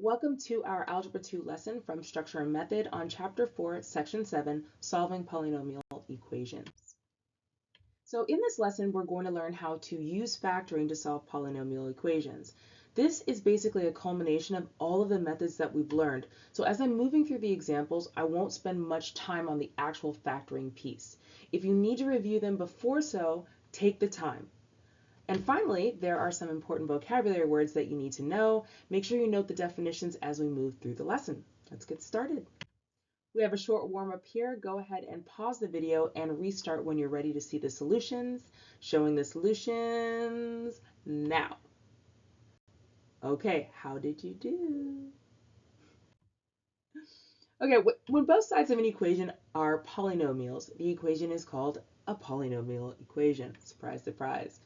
Welcome to our Algebra 2 lesson from Structure and Method on Chapter 4, Section 7, Solving Polynomial Equations. So in this lesson, we're going to learn how to use factoring to solve polynomial equations. This is basically a culmination of all of the methods that we've learned. So as I'm moving through the examples, I won't spend much time on the actual factoring piece. If you need to review them before so, take the time. And finally, there are some important vocabulary words that you need to know. Make sure you note the definitions as we move through the lesson. Let's get started. We have a short warm-up here. Go ahead and pause the video and restart when you're ready to see the solutions. Showing the solutions now. Okay, how did you do? Okay, when both sides of an equation are polynomials, the equation is called a polynomial equation. Surprise, surprise.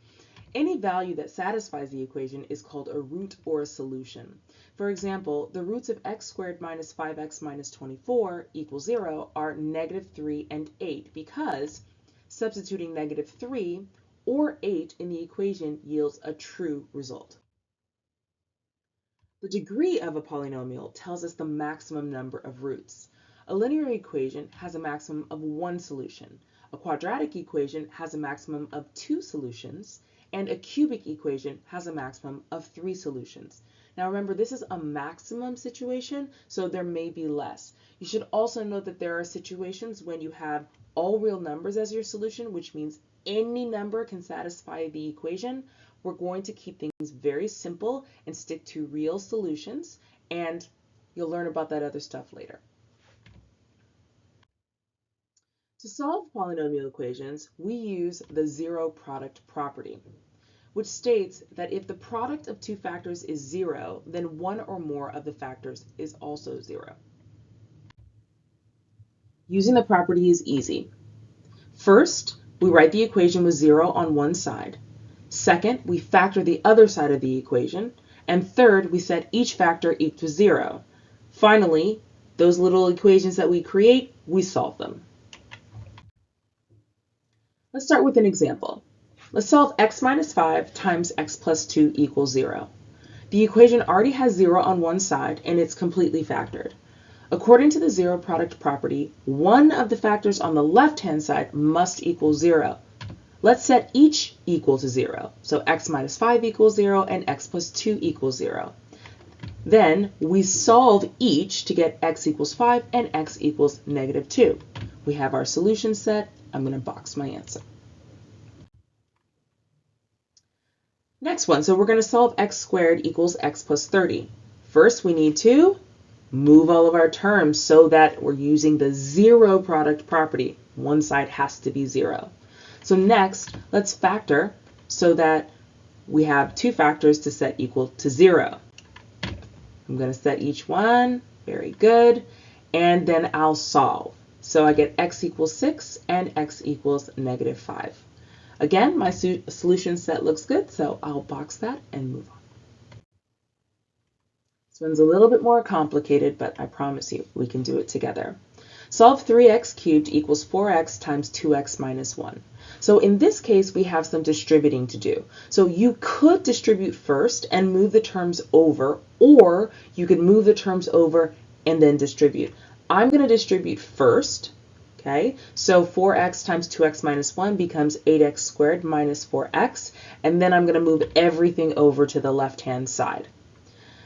Any value that satisfies the equation is called a root or a solution. For example, the roots of x squared minus 5x minus 24 equals 0 are negative 3 and 8 because substituting negative 3 or 8 in the equation yields a true result. The degree of a polynomial tells us the maximum number of roots. A linear equation has a maximum of one solution. A quadratic equation has a maximum of 2 solutions. And a cubic equation has a maximum of 3 solutions. Now remember, this is a maximum situation, so there may be less. You should also note that there are situations when you have all real numbers as your solution, which means any number can satisfy the equation. We're going to keep things very simple and stick to real solutions, and you'll learn about that other stuff later. To solve polynomial equations, we use the zero product property, which states that if the product of two factors is 0, then one or more of the factors is also 0. Using the property is easy. First, we write the equation with 0 on one side. Second, we factor the other side of the equation. And third, we set each factor equal to 0. Finally, those little equations that we create, we solve them. Let's start with an example. Let's solve x minus 5 times x plus 2 equals 0. The equation already has 0 on one side and it's completely factored. According to the zero product property, one of the factors on the left-hand side must equal 0. Let's set each equal to 0. So x minus 5 equals 0 and x plus 2 equals 0. Then we solve each to get x equals 5 and x equals negative 2. We have our solution set. I'm going to box my answer. Next one, so we're going to solve x squared equals x plus 30. First, we need to move all of our terms so that we're using the zero product property. One side has to be 0. So next, let's factor so that we have two factors to set equal to 0. I'm going to set each one. Very good. And then I'll solve. So I get x equals 6 and x equals negative 5. Again, my solution set looks good, so I'll box that and move on. This one's a little bit more complicated, but I promise you we can do it together. Solve 3x cubed equals 4x times 2x minus 1. So in this case, we have some distributing to do. So you could distribute first and move the terms over, or you could move the terms over and then distribute. I'm going to distribute first. Okay, so 4x times 2x minus 1 becomes 8x squared minus 4x, and then I'm going to move everything over to the left-hand side.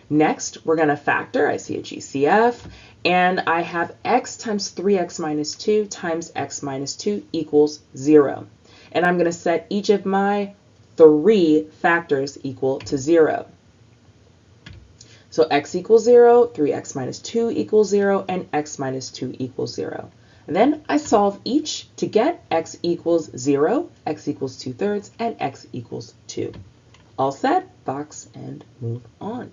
Next, we're going to factor. I see a GCF, and I have x times 3x minus 2 times x minus 2 equals 0. And I'm going to set each of my 3 factors equal to 0. So x equals 0, 3x minus 2 equals 0, and x minus 2 equals 0. And then I solve each to get x equals 0, x equals 2/3, and x equals 2. All set, box and move on.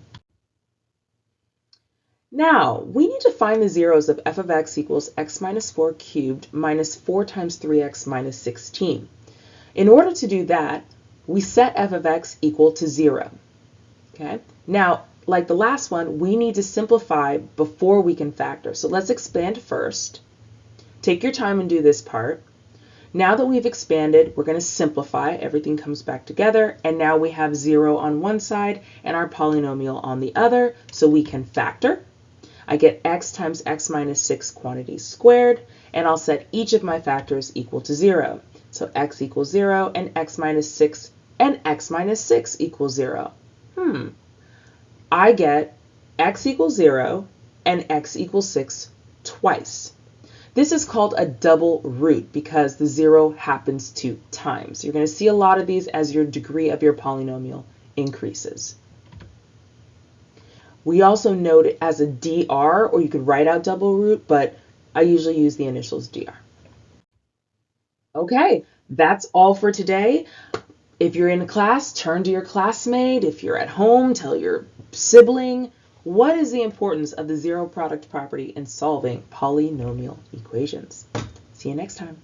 Now, we need to find the zeros of f of x equals x minus 4 cubed minus 4 times 3x minus 16. In order to do that, we set f of x equal to 0. Okay? Now, like the last one, we need to simplify before we can factor. So let's expand first. Take your time and do this part. Now that we've expanded, we're going to simplify. Everything comes back together, and now we have 0 on one side and our polynomial on the other, so we can factor. I get x times x minus 6 quantities squared, and I'll set each of my factors equal to 0. So x equals 0, and x minus 6 equals 0. I get x equals 0 and x equals 6 twice. This is called a double root because the 0 happens 2 times. You're going to see a lot of these as your degree of your polynomial increases. We also note it as a dr, or you could write out double root, but I usually use the initials dr. Okay, that's all for today. If you're in a class, turn to your classmate. If you're at home, tell your sibling. What is the importance of the zero product property in solving polynomial equations? See you next time.